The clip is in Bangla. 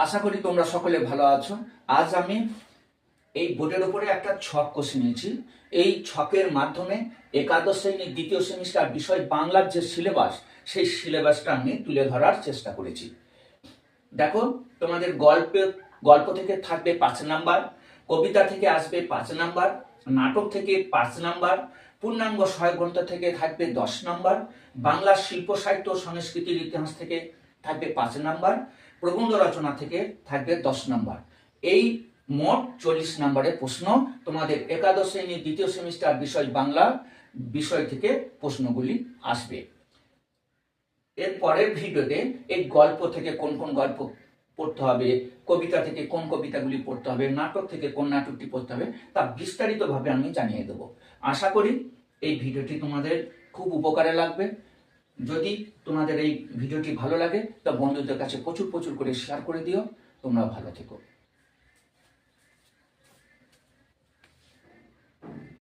আশা করি তোমরা সকলে ভালো আছো। আজ আমি এই বোর্ডের উপরে একটা ছক কষে নিয়েছি। এই ছকের মাধ্যমে একাদশ শ্রেণীর দ্বিতীয় সেমিস্টার বিষয় বাংলার যে সিলেবাস, সেই সিলেবাসটা আমি তুলে ধরার চেষ্টা করেছি। দেখো, তোমাদের গল্প থেকে থাকবে 5 নাম্বার, কবিতা থেকে আসবে 5 নাম্বার, নাটক থেকে 5 নাম্বার, পূর্ণাঙ্গ সহায়ক গ্রন্থ থেকে থাকবে 10 নাম্বার, বাংলা শিল্প সাহিত্য সংস্কৃতির ইতিহাস থেকে থাকবে 5 নাম্বার, প্রবন্ধ রচনা থেকে থাকবে 10 নাম্বার। এই মোট 40 নাম্বারের প্রশ্ন তোমাদের একাদশ শ্রেণীর দ্বিতীয় সেমিস্টার বিষয় বাংলা বিষয় থেকে প্রশ্নগুলি আসবে। এর পরের ভিডিওতে এই গল্প থেকে কোন কোন গল্প পড়তে হবে, কবিতা থেকে কোন কবিতাগুলি পড়তে হবে, নাটক থেকে কোন নাটকটি পড়তে হবে, তা বিস্তারিতভাবে আমি জানিয়ে দেবো। আশা করি এই ভিডিওটি তোমাদের খুব উপকারে লাগবে। যদি তোমাদের এই ভিডিওটি ভালো লাগে তা বন্ধুদের কাছে প্রচুর করে শেয়ার করে দিও। তোমরা ভালো থেকো।